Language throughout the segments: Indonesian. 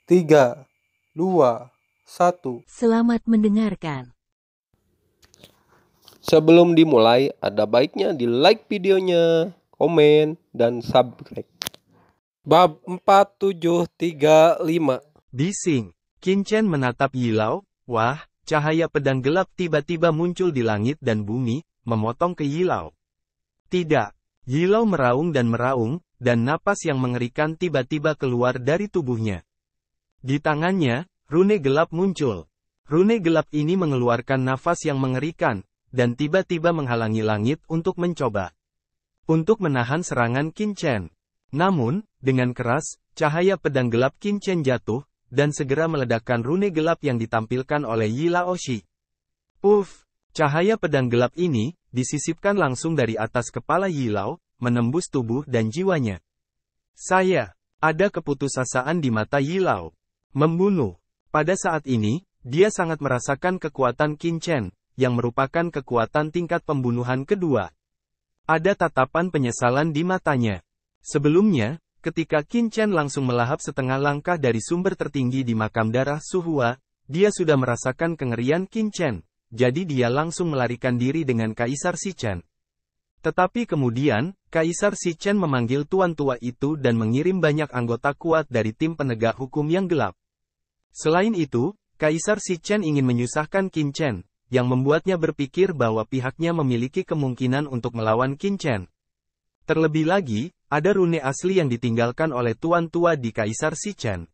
3, 2, 1. Selamat mendengarkan. Sebelum dimulai, ada baiknya di like videonya, komen, dan subscribe. Bab 4735. Bising. Qin Chen menatap Yilau. Wah, cahaya pedang gelap tiba-tiba muncul di langit dan bumi, memotong ke Yilau. Tidak. Yilau meraung, dan napas yang mengerikan tiba-tiba keluar dari tubuhnya. Di tangannya, rune gelap muncul. Rune gelap ini mengeluarkan nafas yang mengerikan, dan tiba-tiba menghalangi langit untuk mencoba untuk menahan serangan Qin Chen. Namun, dengan keras, cahaya pedang gelap Qin Chen jatuh, dan segera meledakkan rune gelap yang ditampilkan oleh Yi Laoshi. Cahaya pedang gelap ini, disisipkan langsung dari atas kepala Yi Lao, menembus tubuh dan jiwanya. Ada keputusasaan di mata Yi Lao. Membunuh. Pada saat ini, dia sangat merasakan kekuatan Qin Chen, yang merupakan kekuatan tingkat pembunuhan kedua. Ada tatapan penyesalan di matanya. Sebelumnya, ketika Qin Chen langsung melahap setengah langkah dari sumber tertinggi di makam darah Suhua, dia sudah merasakan kengerian Qin Chen, jadi dia langsung melarikan diri dengan Kaisar Si Chen. Tetapi kemudian, Kaisar Si Chen memanggil tuan tua itu dan mengirim banyak anggota kuat dari tim penegak hukum yang gelap. Selain itu, Kaisar Si Chen ingin menyusahkan Qin Chen, yang membuatnya berpikir bahwa pihaknya memiliki kemungkinan untuk melawan Qin Chen. Terlebih lagi, ada rune asli yang ditinggalkan oleh tuan tua di Kaisar Si Chen.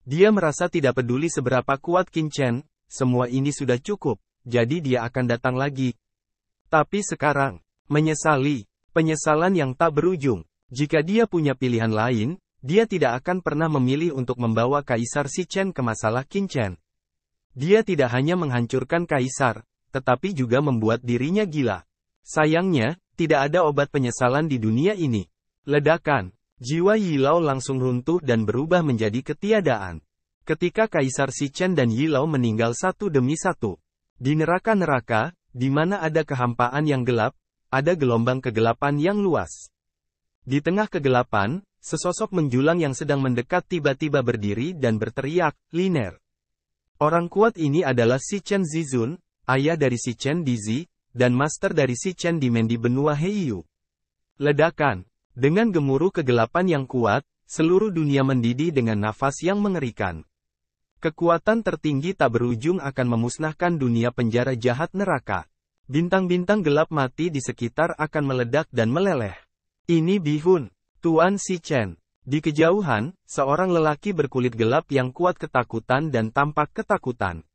Dia merasa tidak peduli seberapa kuat Qin Chen, semua ini sudah cukup, jadi dia akan datang lagi. Tapi sekarang, penyesalan yang tak berujung. Jika dia punya pilihan lain, dia tidak akan pernah memilih untuk membawa Kaisar Si Chen ke masalah Qin Chen. Dia tidak hanya menghancurkan Kaisar, tetapi juga membuat dirinya gila. Sayangnya, tidak ada obat penyesalan di dunia ini. Ledakan. Jiwa Yi Lao langsung runtuh dan berubah menjadi ketiadaan. Ketika Kaisar Si Chen dan Yi Lao meninggal satu demi satu. Di neraka-neraka, di mana ada kehampaan yang gelap, ada gelombang kegelapan yang luas. Di tengah kegelapan, sesosok menjulang yang sedang mendekat tiba-tiba berdiri dan berteriak, "Liner!" Orang kuat ini adalah Si Chen Zizun, ayah dari Si Chen Dizi, dan master dari Si Chen Dimen di benua Heiyu. Ledakan. Dengan gemuruh kegelapan yang kuat, seluruh dunia mendidih dengan nafas yang mengerikan. Kekuatan tertinggi tak berujung akan memusnahkan dunia penjara jahat neraka. Bintang-bintang gelap mati di sekitar akan meledak dan meleleh. Ini Bihun, Tuan Si Chen. Di kejauhan, seorang lelaki berkulit gelap yang kuat ketakutan dan tampak ketakutan.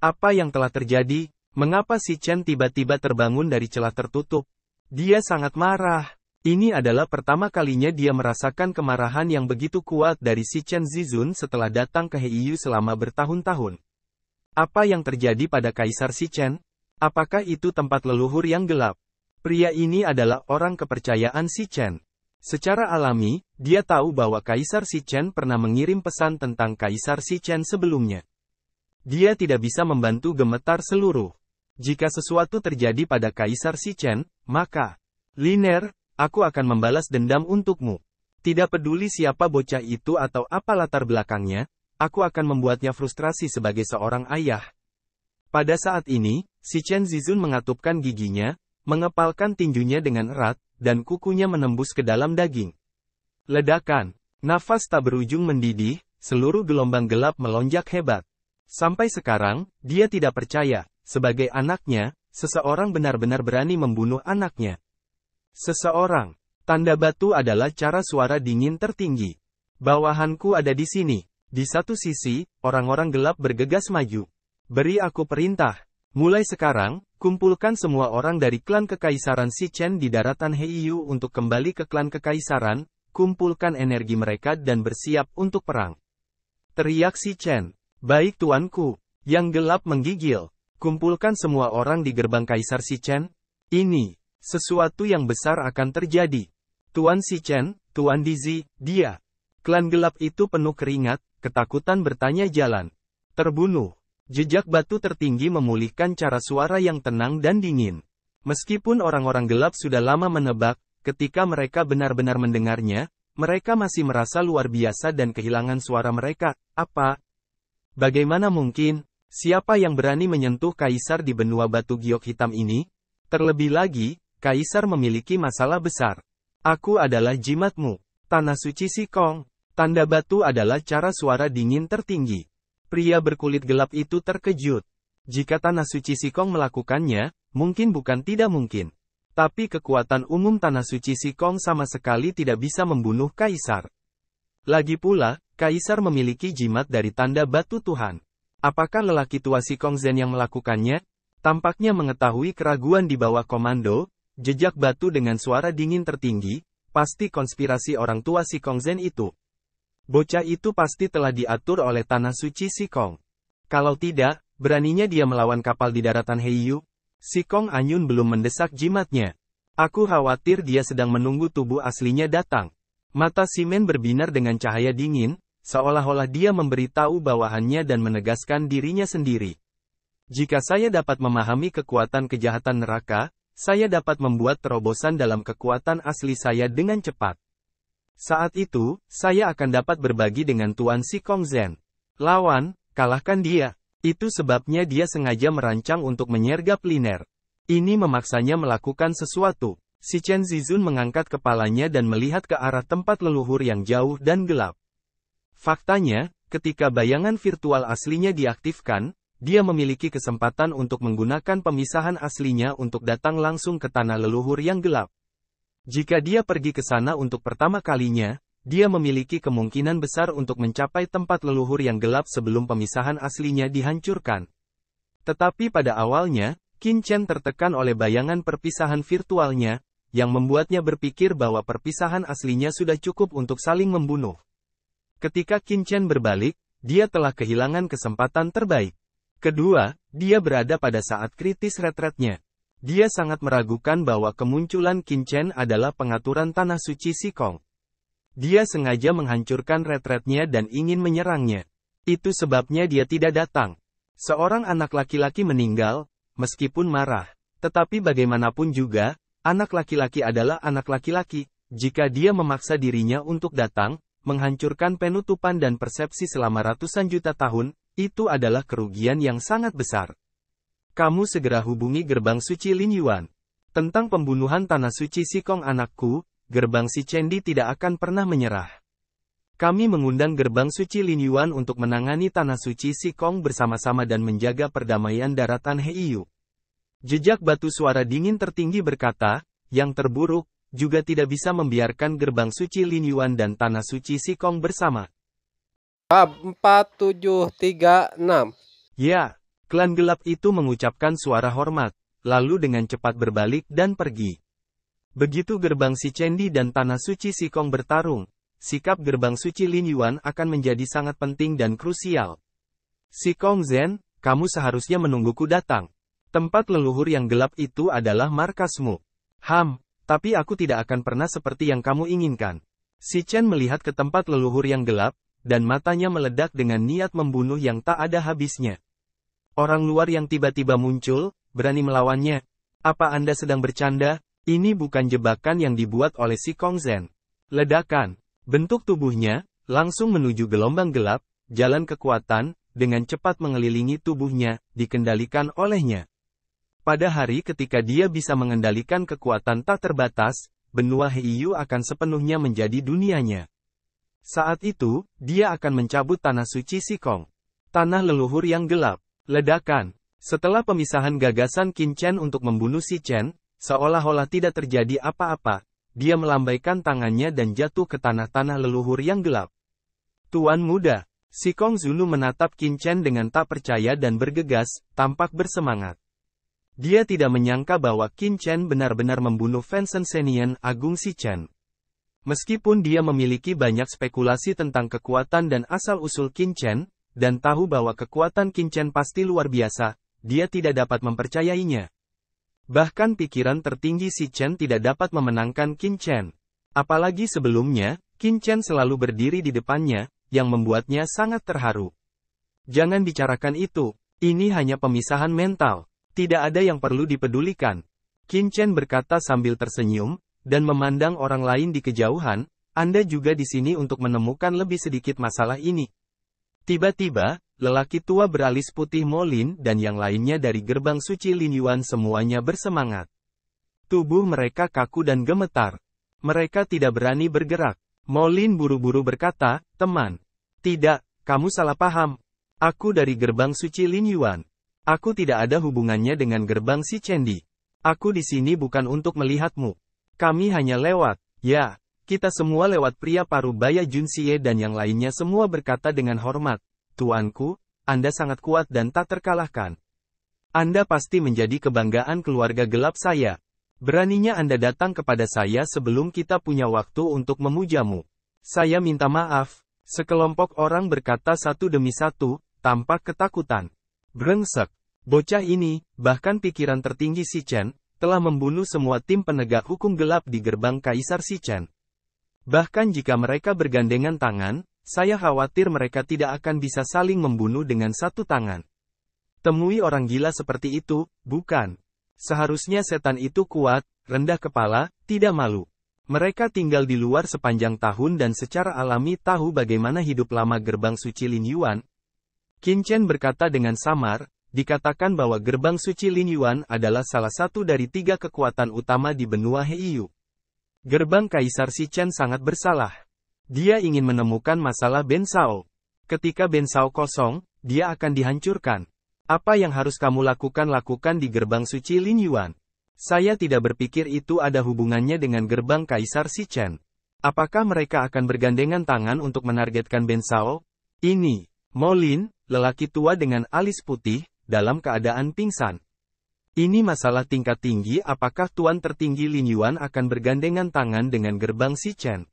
Apa yang telah terjadi? Mengapa Si Chen tiba-tiba terbangun dari celah tertutup? Dia sangat marah. Ini adalah pertama kalinya dia merasakan kemarahan yang begitu kuat dari Si Chen Zizun setelah datang ke Heiyu selama bertahun-tahun. Apa yang terjadi pada Kaisar Si Chen? Apakah itu tempat leluhur yang gelap? Pria ini adalah orang kepercayaan Si Chen. Secara alami, dia tahu bahwa Kaisar Si Chen pernah mengirim pesan tentang Kaisar Si Chen sebelumnya. Dia tidak bisa membantu gemetar seluruh. Jika sesuatu terjadi pada Kaisar Si Chen, maka, Liner, aku akan membalas dendam untukmu. Tidak peduli siapa bocah itu atau apa latar belakangnya, aku akan membuatnya frustrasi sebagai seorang ayah. Pada saat ini, Si Chen Zizun mengatupkan giginya, mengepalkan tinjunya dengan erat, dan kukunya menembus ke dalam daging. Ledakan. Nafas tak berujung mendidih, seluruh gelombang gelap melonjak hebat. Sampai sekarang, dia tidak percaya, sebagai anaknya, seseorang benar-benar berani membunuh anaknya. Seseorang. Tanda batu adalah cara suara dingin tertinggi. Bawahanku ada di sini. Di satu sisi, orang-orang gelap bergegas maju. Beri aku perintah. Mulai sekarang, kumpulkan semua orang dari klan Kekaisaran Si Chen di daratan Heiyu untuk kembali ke klan Kekaisaran, kumpulkan energi mereka dan bersiap untuk perang. Teriak Si Chen. Baik tuanku. Yang gelap menggigil. Kumpulkan semua orang di gerbang Kaisar Si Chen. Ini, sesuatu yang besar akan terjadi. Tuan Si Chen, Tuan Dizi, dia. Klan gelap itu penuh keringat, ketakutan bertanya jalan. Terbunuh. Jejak batu tertinggi memulihkan cara suara yang tenang dan dingin. Meskipun orang-orang gelap sudah lama menebak, ketika mereka benar-benar mendengarnya, Mereka masih merasa luar biasa dan kehilangan suara mereka. Apa? Bagaimana mungkin? Siapa yang berani menyentuh kaisar di benua batu giok hitam ini? Terlebih lagi, kaisar memiliki masalah besar. Aku adalah jimatmu. Tanah suci Sikong. Tanda batu adalah cara suara dingin tertinggi. Pria berkulit gelap itu terkejut. Jika tanah suci Sikong melakukannya, mungkin bukan tidak mungkin. Tapi kekuatan umum tanah suci Sikong sama sekali tidak bisa membunuh kaisar. Lagi pula, kaisar memiliki jimat dari tanda batu Tuhan. Apakah lelaki tua Sikong Zen yang melakukannya? Tampaknya mengetahui keraguan di bawah komando, jejak batu dengan suara dingin tertinggi, pasti konspirasi orang tua Sikong Zen itu. Bocah itu pasti telah diatur oleh tanah suci Sikong. Kalau tidak, beraninya dia melawan kapal di daratan Heiyu? Sikong Anyun belum mendesak jimatnya. Aku khawatir dia sedang menunggu tubuh aslinya datang. Mata Simen berbinar dengan cahaya dingin, seolah-olah dia memberitahu bawahannya dan menegaskan dirinya sendiri. Jika saya dapat memahami kekuatan kejahatan neraka, saya dapat membuat terobosan dalam kekuatan asli saya dengan cepat. Saat itu, saya akan dapat berbagi dengan Tuan Sikong Zen. Lawan, kalahkan dia. Itu sebabnya dia sengaja merancang untuk menyergap Liner. Ini memaksanya melakukan sesuatu. Si Chen Zizun mengangkat kepalanya dan melihat ke arah tempat leluhur yang jauh dan gelap. Faktanya, ketika bayangan virtual aslinya diaktifkan, dia memiliki kesempatan untuk menggunakan pemisahan aslinya untuk datang langsung ke tanah leluhur yang gelap. Jika dia pergi ke sana untuk pertama kalinya, dia memiliki kemungkinan besar untuk mencapai tempat leluhur yang gelap sebelum pemisahan aslinya dihancurkan. Tetapi pada awalnya, Qin Chen tertekan oleh bayangan perpisahan virtualnya, yang membuatnya berpikir bahwa perpisahan aslinya sudah cukup untuk saling membunuh. Ketika Qin Chen berbalik, dia telah kehilangan kesempatan terbaik. Kedua, dia berada pada saat kritis retretnya. Dia sangat meragukan bahwa kemunculan Qin Chen adalah pengaturan tanah suci Sikong. Dia sengaja menghancurkan retretnya dan ingin menyerangnya. Itu sebabnya dia tidak datang. Seorang anak laki-laki meninggal, meskipun marah. Tetapi bagaimanapun juga, anak laki-laki adalah anak laki-laki. Jika dia memaksa dirinya untuk datang, menghancurkan penutupan dan persepsi selama ratusan juta tahun, itu adalah kerugian yang sangat besar. Kamu segera hubungi gerbang suci Lin Yuan. Tentang pembunuhan tanah suci Sikong anakku, gerbang si Cendi tidak akan pernah menyerah. Kami mengundang gerbang suci Lin Yuan untuk menangani tanah suci Sikong bersama-sama dan menjaga perdamaian daratan Heiyu. Jejak batu suara dingin tertinggi berkata, yang terburuk, juga tidak bisa membiarkan gerbang suci Lin Yuan dan tanah suci Sikong bersama. Bab 4736. Ya, klan gelap itu mengucapkan suara hormat, lalu dengan cepat berbalik dan pergi. Begitu gerbang si Cendi dan tanah suci Sikong bertarung, sikap gerbang suci Lin Yuan akan menjadi sangat penting dan krusial. Sikong Zen, kamu seharusnya menungguku datang. Tempat leluhur yang gelap itu adalah markasmu. Tapi aku tidak akan pernah seperti yang kamu inginkan. Si Chen melihat ke tempat leluhur yang gelap, dan matanya meledak dengan niat membunuh yang tak ada habisnya. Orang luar yang tiba-tiba muncul, berani melawannya. Apa Anda sedang bercanda? Ini bukan jebakan yang dibuat oleh Sikong Zen. Ledakan. Bentuk tubuhnya, langsung menuju gelombang gelap, jalan kekuatan, dengan cepat mengelilingi tubuhnya, dikendalikan olehnya. Pada hari ketika dia bisa mengendalikan kekuatan tak terbatas, benua Heiyu akan sepenuhnya menjadi dunianya. Saat itu, dia akan mencabut tanah suci Sikong. Tanah leluhur yang gelap. Ledakan. Setelah pemisahan gagasan Qin Chen untuk membunuh si Chen, seolah-olah tidak terjadi apa-apa, dia melambaikan tangannya dan jatuh ke tanah-tanah leluhur yang gelap. Tuan muda, Sikong Zunu menatap Qin Chen dengan tak percaya dan bergegas, tampak bersemangat. Dia tidak menyangka bahwa Qin Chen benar-benar membunuh Fansen Senian Agung si Chen. Meskipun dia memiliki banyak spekulasi tentang kekuatan dan asal-usul Qin Chen, dan tahu bahwa kekuatan Qin Chen pasti luar biasa, dia tidak dapat mempercayainya. Bahkan pikiran tertinggi si Chen tidak dapat memenangkan Qin Chen. Apalagi sebelumnya, Qin Chen selalu berdiri di depannya, yang membuatnya sangat terharu. Jangan bicarakan itu, ini hanya pemisahan mental, tidak ada yang perlu dipedulikan. Qin Chen berkata sambil tersenyum, dan memandang orang lain di kejauhan, Anda juga di sini untuk menemukan lebih sedikit masalah ini. Tiba-tiba, lelaki tua beralis putih Molin dan yang lainnya dari gerbang suci Lin Yuan semuanya bersemangat. Tubuh mereka kaku dan gemetar. Mereka tidak berani bergerak. Molin buru-buru berkata, "Teman. Tidak, kamu salah paham. Aku dari gerbang suci Lin Yuan. Aku tidak ada hubungannya dengan gerbang si Cendi. Aku di sini bukan untuk melihatmu. Kami hanya lewat." "Ya, kita semua lewat," pria parubaya Junxie dan yang lainnya semua berkata dengan hormat. "Tuanku, Anda sangat kuat dan tak terkalahkan. Anda pasti menjadi kebanggaan keluarga gelap saya. Beraninya Anda datang kepada saya sebelum kita punya waktu untuk memujamu. Saya minta maaf." Sekelompok orang berkata satu demi satu, tampak ketakutan. Brengsek. Bocah ini, bahkan pikiran tertinggi si Chen, telah membunuh semua tim penegak hukum gelap di gerbang Kaisar si Chen. Bahkan jika mereka bergandengan tangan, saya khawatir mereka tidak akan bisa saling membunuh dengan satu tangan. Temui orang gila seperti itu, bukan? Seharusnya setan itu kuat, rendah kepala, tidak malu. Mereka tinggal di luar sepanjang tahun dan secara alami tahu bagaimana hidup lama gerbang suci Lin Yuan. Qin Chen berkata dengan samar, dikatakan bahwa gerbang suci Lin Yuan adalah salah satu dari 3 kekuatan utama di benua Heiyu. Gerbang Kaisar Si Chen sangat bersalah. Dia ingin menemukan masalah Ben Shao. Ketika Ben Shao kosong, dia akan dihancurkan. Apa yang harus kamu lakukan di gerbang suci Lin Yuan? Saya tidak berpikir itu ada hubungannya dengan gerbang Kaisar Si Chen. Apakah mereka akan bergandengan tangan untuk menargetkan Ben Shao? Ini, Molin, lelaki tua dengan alis putih, dalam keadaan pingsan. Ini masalah tingkat tinggi. Apakah Tuan tertinggi Lin Yuan akan bergandengan tangan dengan gerbang Si Chen?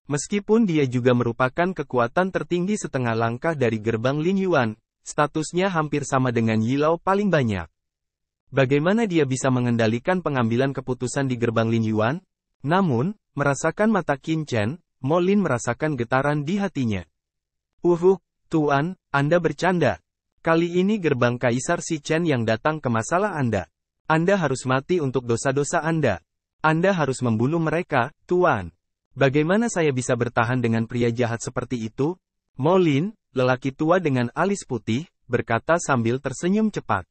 Meskipun dia juga merupakan kekuatan tertinggi setengah langkah dari gerbang Lin Yuan, statusnya hampir sama dengan Yilao paling banyak. Bagaimana dia bisa mengendalikan pengambilan keputusan di gerbang Lin Yuan? Namun, merasakan mata Qin Chen, Molin merasakan getaran di hatinya. Tuan, Anda bercanda. Kali ini gerbang Kaisar Si Chen yang datang ke masalah Anda. Anda harus mati untuk dosa-dosa Anda. Anda harus membunuh mereka, Tuan. Bagaimana saya bisa bertahan dengan pria jahat seperti itu? Molin, lelaki tua dengan alis putih, berkata sambil tersenyum cepat.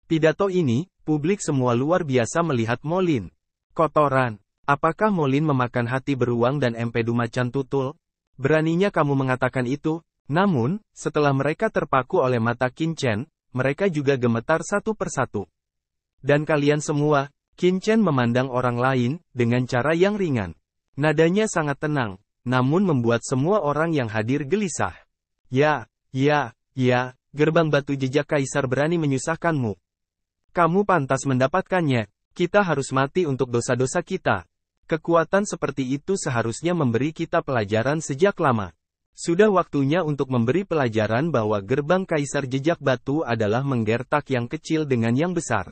Pidato ini, publik semua luar biasa melihat Molin. Kotoran. Apakah Molin memakan hati beruang dan empedu macan tutul? Beraninya kamu mengatakan itu? Namun, setelah mereka terpaku oleh mata Qin Chen, mereka juga gemetar satu persatu. Dan kalian semua, Qin Chen memandang orang lain, dengan cara yang ringan. Nadanya sangat tenang, namun membuat semua orang yang hadir gelisah. Ya, gerbang batu jejak Kaisar berani menyusahkanmu. Kamu pantas mendapatkannya. Kita harus mati untuk dosa-dosa kita. Kekuatan seperti itu seharusnya memberi kita pelajaran sejak lama. Sudah waktunya untuk memberi pelajaran bahwa gerbang Kaisar Jejak Batu adalah menggertak yang kecil dengan yang besar.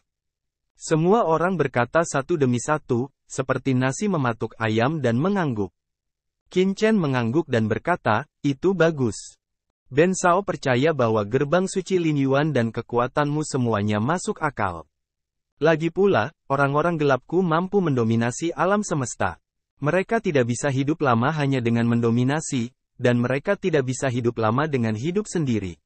Semua orang berkata satu demi satu, seperti nasi mematuk ayam dan mengangguk. Qin Chen mengangguk dan berkata, "Itu bagus. Ben Shao percaya bahwa gerbang suci Lin Yuan dan kekuatanmu semuanya masuk akal. Lagi pula, orang-orang gelapku mampu mendominasi alam semesta. Mereka tidak bisa hidup lama hanya dengan mendominasi, dan mereka tidak bisa hidup lama dengan hidup sendiri.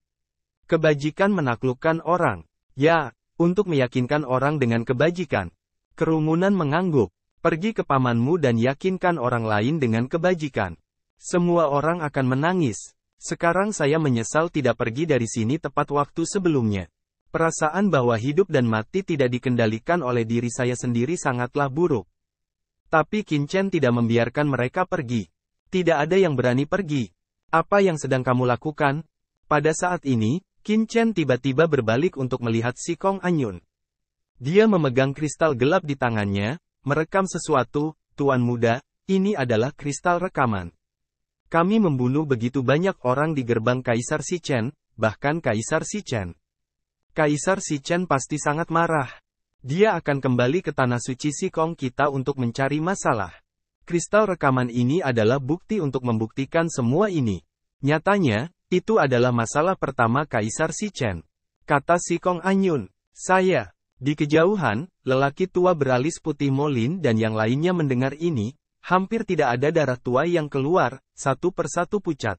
Kebajikan menaklukkan orang. Ya, untuk meyakinkan orang dengan kebajikan." Kerumunan mengangguk. Pergi ke pamanmu dan yakinkan orang lain dengan kebajikan. Semua orang akan menangis. Sekarang saya menyesal tidak pergi dari sini tepat waktu sebelumnya. Perasaan bahwa hidup dan mati tidak dikendalikan oleh diri saya sendiri sangatlah buruk. Tapi Qin Chen tidak membiarkan mereka pergi. Tidak ada yang berani pergi. Apa yang sedang kamu lakukan? Pada saat ini, Qin Chen tiba-tiba berbalik untuk melihat si Kong Anyun. Dia memegang kristal gelap di tangannya, merekam sesuatu. Tuan muda, ini adalah kristal rekaman. Kami membunuh begitu banyak orang di gerbang Kaisar Si Chen, bahkan Kaisar Si Chen. Kaisar Si Chen pasti sangat marah. Dia akan kembali ke tanah suci Si Kong kita untuk mencari masalah. Kristal rekaman ini adalah bukti untuk membuktikan semua ini. Nyatanya, itu adalah masalah pertama Kaisar Si Chen. Kata Si Kong Anyun. Saya. Di kejauhan, lelaki tua beralis putih Molin dan yang lainnya mendengar ini, Hampir tidak ada darah tua yang keluar, satu persatu pucat.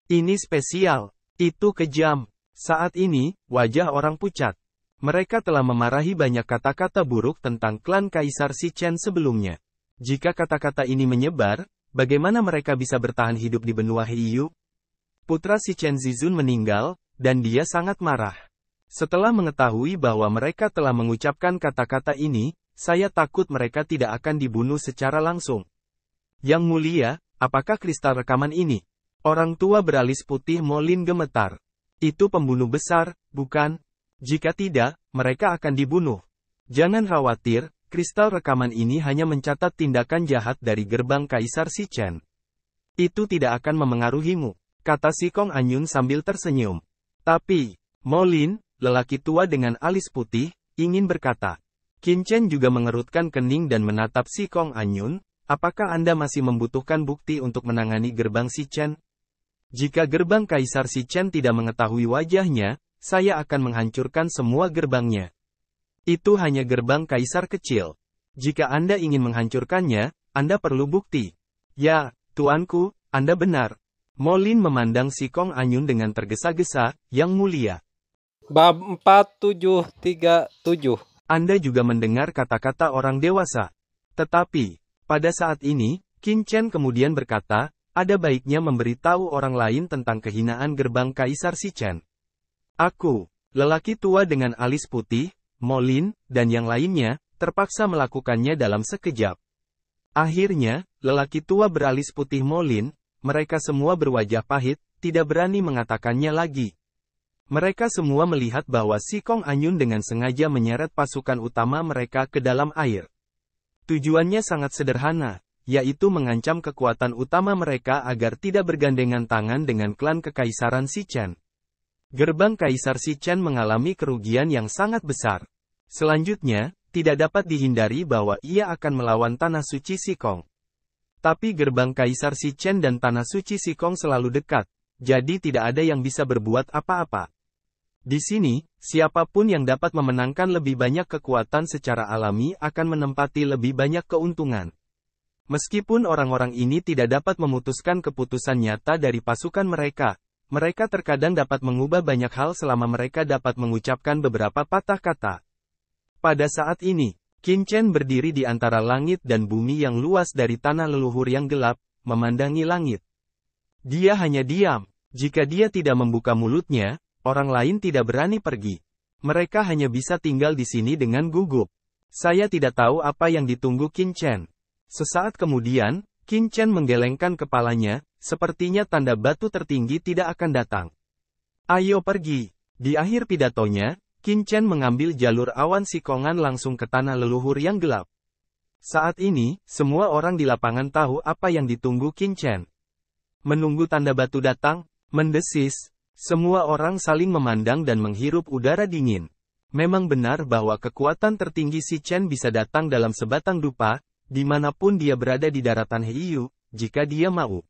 Ini spesial. Itu kejam. Saat ini, wajah orang pucat. Mereka telah memarahi banyak kata-kata buruk tentang klan Kaisar Si Chen sebelumnya. Jika kata-kata ini menyebar, bagaimana mereka bisa bertahan hidup di benua Heiyu? Putra Si Chen Zizun meninggal, dan dia sangat marah. Setelah mengetahui bahwa mereka telah mengucapkan kata-kata ini, saya takut mereka tidak akan dibunuh secara langsung. Yang mulia, apakah kristal rekaman ini? Orang tua beralis putih Molin gemetar. Itu pembunuh besar, bukan? Jika tidak, mereka akan dibunuh. Jangan khawatir, kristal rekaman ini hanya mencatat tindakan jahat dari gerbang Kaisar Si Chen. Itu tidak akan memengaruhimu, kata Si Kong Anyun sambil tersenyum. Tapi, Molin, lelaki tua dengan alis putih, ingin berkata. Qin Chen juga mengerutkan kening dan menatap Si Kong Anyun, apakah Anda masih membutuhkan bukti untuk menangani gerbang Si Chen? Jika gerbang Kaisar Si Chen tidak mengetahui wajahnya, saya akan menghancurkan semua gerbangnya. Itu hanya gerbang Kaisar kecil. Jika Anda ingin menghancurkannya, Anda perlu bukti. Ya, tuanku, Anda benar. Molin memandang Si Kong Anyun dengan tergesa-gesa, Yang mulia. Bab 4737. Anda juga mendengar kata-kata orang dewasa. Tetapi, pada saat ini, Qin Chen kemudian berkata, ada baiknya memberitahu orang lain tentang kehinaan gerbang Kaisar Si Chen. Aku, lelaki tua dengan alis putih, Molin, dan yang lainnya, terpaksa melakukannya dalam sekejap. Akhirnya, lelaki tua beralis putih Molin, mereka semua berwajah pahit, tidak berani mengatakannya lagi. Mereka semua melihat bahwa Si Kong Anyun dengan sengaja menyeret pasukan utama mereka ke dalam air. Tujuannya sangat sederhana, yaitu mengancam kekuatan utama mereka agar tidak bergandengan tangan dengan klan Kekaisaran Si Chen. Gerbang Kaisar Si Chen mengalami kerugian yang sangat besar. Selanjutnya, tidak dapat dihindari bahwa ia akan melawan Tanah Suci Si Kong. Tapi gerbang Kaisar Si Chen dan Tanah Suci Si Kong selalu dekat, jadi tidak ada yang bisa berbuat apa-apa. Di sini, siapapun yang dapat memenangkan lebih banyak kekuatan secara alami akan menempati lebih banyak keuntungan. Meskipun orang-orang ini tidak dapat memutuskan keputusan nyata dari pasukan mereka, mereka terkadang dapat mengubah banyak hal selama mereka dapat mengucapkan beberapa patah kata. Pada saat ini, Qin Chen berdiri di antara langit dan bumi yang luas dari tanah leluhur yang gelap, memandangi langit. Dia hanya diam. Jika dia tidak membuka mulutnya, orang lain tidak berani pergi. Mereka hanya bisa tinggal di sini dengan gugup. Saya tidak tahu apa yang ditunggu Qin Chen. Sesaat kemudian, Qin Chen menggelengkan kepalanya, sepertinya tanda batu tertinggi tidak akan datang. Ayo pergi. Di akhir pidatonya, Qin Chen mengambil jalur awan sikongan langsung ke tanah leluhur yang gelap. Saat ini, semua orang di lapangan tahu apa yang ditunggu Qin Chen. Menunggu tanda batu datang, mendesis. Semua orang saling memandang dan menghirup udara dingin. Memang benar bahwa kekuatan tertinggi Si Chen bisa datang dalam sebatang dupa, dimanapun dia berada di daratan Heiyu, jika dia mau.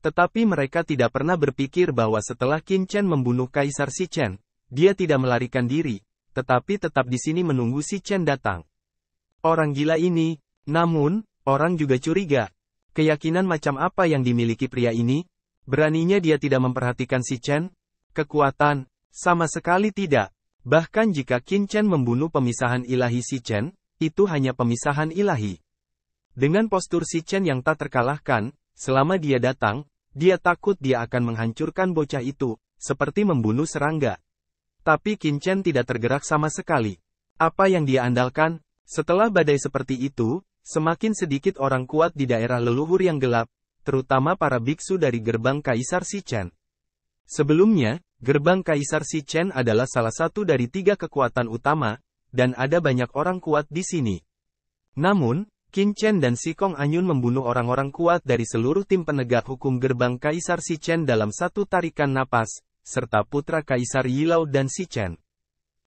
Tetapi mereka tidak pernah berpikir bahwa setelah Qin Chen membunuh Kaisar Si Chen, dia tidak melarikan diri, tetapi tetap di sini menunggu Si Chen datang. Orang gila ini, namun, orang juga curiga. Keyakinan macam apa yang dimiliki pria ini? Beraninya dia tidak memperhatikan Si Chen? Kekuatan? Sama sekali tidak. Bahkan jika Qin Chen membunuh pemisahan ilahi Si Chen, itu hanya pemisahan ilahi. Dengan postur Si Chen yang tak terkalahkan, selama dia datang, dia takut dia akan menghancurkan bocah itu, seperti membunuh serangga. Tapi Qin Chen tidak tergerak sama sekali. Apa yang dia andalkan? Setelah badai seperti itu, semakin sedikit orang kuat di daerah leluhur yang gelap, terutama para biksu dari gerbang Kaisar Si Chen. Sebelumnya, gerbang Kaisar Si Chen adalah salah satu dari 3 kekuatan utama, dan ada banyak orang kuat di sini. Namun, Qin Chen dan Si Kong Anyun membunuh orang-orang kuat dari seluruh tim penegak hukum gerbang Kaisar Si Chen dalam satu tarikan napas, serta putra Kaisar Yilao dan Si Chen.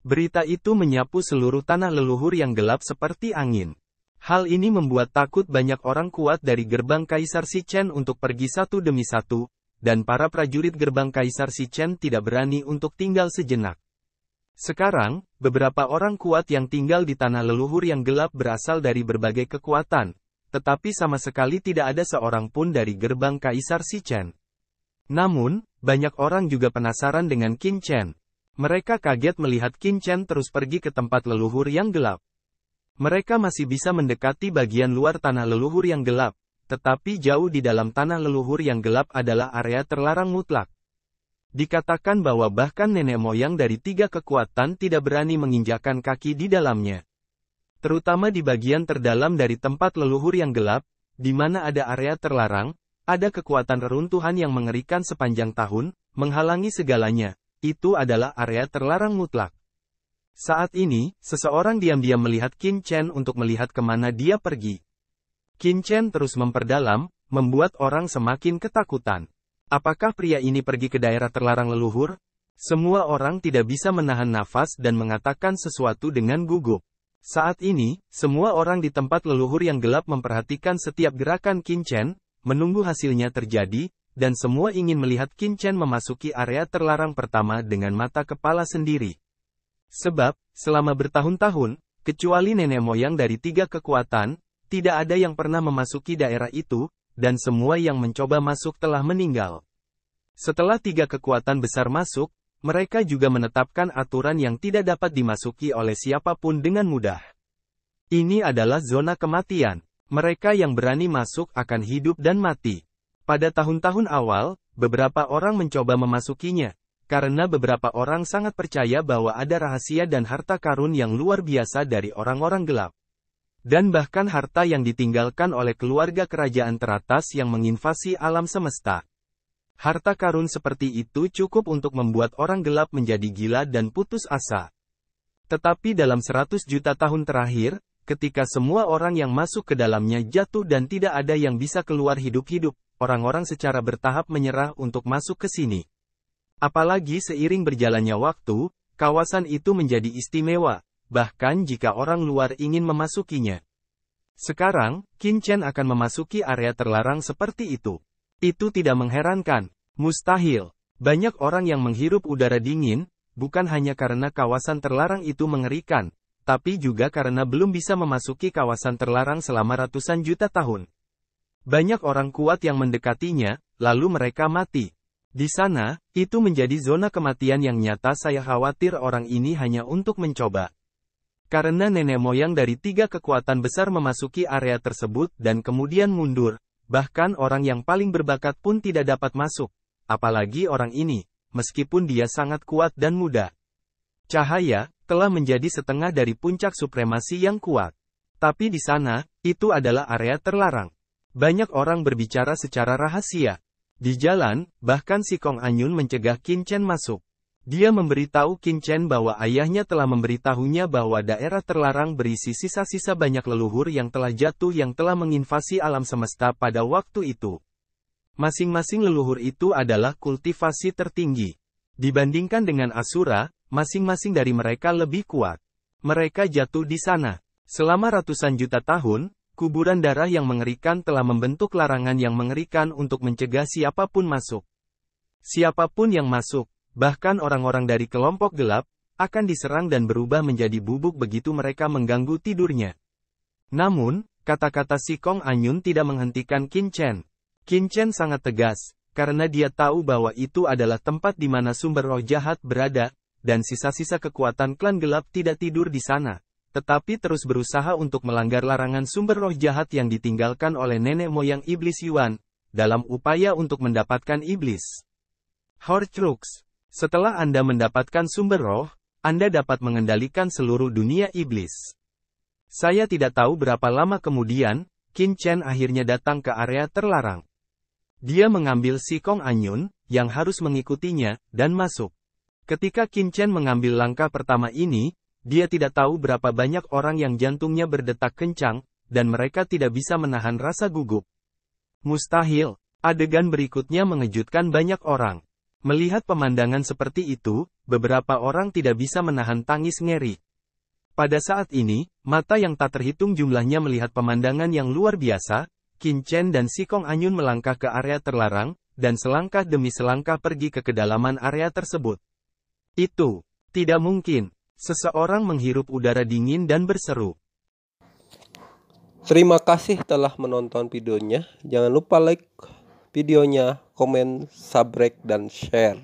Berita itu menyapu seluruh tanah leluhur yang gelap seperti angin. Hal ini membuat takut banyak orang kuat dari gerbang Kaisar Si Chen untuk pergi satu demi satu, dan para prajurit gerbang Kaisar Si Chen tidak berani untuk tinggal sejenak. Sekarang, beberapa orang kuat yang tinggal di tanah leluhur yang gelap berasal dari berbagai kekuatan, tetapi sama sekali tidak ada seorang pun dari gerbang Kaisar Shichen. Namun, banyak orang juga penasaran dengan Qin Chen. Mereka kaget melihat Qin Chen terus pergi ke tempat leluhur yang gelap. Mereka masih bisa mendekati bagian luar tanah leluhur yang gelap, tetapi jauh di dalam tanah leluhur yang gelap adalah area terlarang mutlak. Dikatakan bahwa bahkan nenek moyang dari 3 kekuatan tidak berani menginjakkan kaki di dalamnya. Terutama di bagian terdalam dari tempat leluhur yang gelap, di mana ada area terlarang, ada kekuatan reruntuhan yang mengerikan sepanjang tahun, menghalangi segalanya. Itu adalah area terlarang mutlak. Saat ini, seseorang diam-diam melihat Qin Chen untuk melihat kemana dia pergi. Qin Chen terus memperdalam, membuat orang semakin ketakutan. Apakah pria ini pergi ke daerah terlarang leluhur? Semua orang tidak bisa menahan nafas dan mengatakan sesuatu dengan gugup. Saat ini, semua orang di tempat leluhur yang gelap memperhatikan setiap gerakan Qin Chen, menunggu hasilnya terjadi, dan semua ingin melihat Qin Chen memasuki area terlarang pertama dengan mata kepala sendiri. Sebab, selama bertahun-tahun, kecuali nenek moyang dari 3 kekuatan, tidak ada yang pernah memasuki daerah itu, dan semua yang mencoba masuk telah meninggal. Setelah 3 kekuatan besar masuk, mereka juga menetapkan aturan yang tidak dapat dimasuki oleh siapapun dengan mudah. Ini adalah zona kematian. Mereka yang berani masuk akan hidup dan mati. Pada tahun-tahun awal, beberapa orang mencoba memasukinya, karena beberapa orang sangat percaya bahwa ada rahasia dan harta karun yang luar biasa dari orang-orang gelap. Dan bahkan harta yang ditinggalkan oleh keluarga kerajaan teratas yang menginvasi alam semesta. Harta karun seperti itu cukup untuk membuat orang gelap menjadi gila dan putus asa. Tetapi dalam 100 juta tahun terakhir, ketika semua orang yang masuk ke dalamnya jatuh dan tidak ada yang bisa keluar hidup-hidup, orang-orang secara bertahap menyerah untuk masuk ke sini. Apalagi seiring berjalannya waktu, kawasan itu menjadi istimewa, bahkan jika orang luar ingin memasukinya. Sekarang, Qin Chen akan memasuki area terlarang seperti itu. Itu tidak mengherankan. Mustahil. Banyak orang yang menghirup udara dingin, bukan hanya karena kawasan terlarang itu mengerikan, tapi juga karena belum bisa memasuki kawasan terlarang selama ratusan juta tahun. Banyak orang kuat yang mendekatinya, lalu mereka mati. Di sana, itu menjadi zona kematian yang nyata. Saya khawatir orang ini hanya untuk mencoba. Karena nenek moyang dari 3 kekuatan besar memasuki area tersebut dan kemudian mundur, bahkan orang yang paling berbakat pun tidak dapat masuk, apalagi orang ini, meskipun dia sangat kuat dan muda. Cahaya telah menjadi setengah dari puncak supremasi yang kuat. Tapi di sana, itu adalah area terlarang. Banyak orang berbicara secara rahasia. Di jalan, bahkan si Kong Anyun mencegah Qin Chen masuk. Dia memberitahu Qin Chen bahwa ayahnya telah memberitahunya bahwa daerah terlarang berisi sisa-sisa banyak leluhur yang telah jatuh yang telah menginvasi alam semesta pada waktu itu. Masing-masing leluhur itu adalah kultivasi tertinggi. Dibandingkan dengan Asura, masing-masing dari mereka lebih kuat. Mereka jatuh di sana. Selama ratusan juta tahun, kuburan darah yang mengerikan telah membentuk larangan yang mengerikan untuk mencegah siapapun masuk. Siapapun yang masuk, bahkan orang-orang dari kelompok gelap, akan diserang dan berubah menjadi bubuk begitu mereka mengganggu tidurnya. Namun, kata-kata si Kong Anyun tidak menghentikan Qin Chen. Qin Chen sangat tegas, karena dia tahu bahwa itu adalah tempat di mana sumber roh jahat berada, dan sisa-sisa kekuatan klan gelap tidak tidur di sana, tetapi terus berusaha untuk melanggar larangan sumber roh jahat yang ditinggalkan oleh nenek moyang iblis Yuan, dalam upaya untuk mendapatkan iblis. Horcrux. Setelah Anda mendapatkan sumber roh, Anda dapat mengendalikan seluruh dunia iblis. Saya tidak tahu berapa lama kemudian, Qin Chen akhirnya datang ke area terlarang. Dia mengambil si Kong Anyun, yang harus mengikutinya, dan masuk. Ketika Qin Chen mengambil langkah pertama ini, dia tidak tahu berapa banyak orang yang jantungnya berdetak kencang, dan mereka tidak bisa menahan rasa gugup. Mustahil. Adegan berikutnya mengejutkan banyak orang. Melihat pemandangan seperti itu, beberapa orang tidak bisa menahan tangis ngeri. Pada saat ini, mata yang tak terhitung jumlahnya melihat pemandangan yang luar biasa. Qin Chen dan si Kong Anyun melangkah ke area terlarang, dan selangkah demi selangkah pergi ke kedalaman area tersebut. Itu tidak mungkin. Seseorang menghirup udara dingin dan berseru. Terima kasih telah menonton videonya. Jangan lupa like videonya, komen, subscribe, dan share.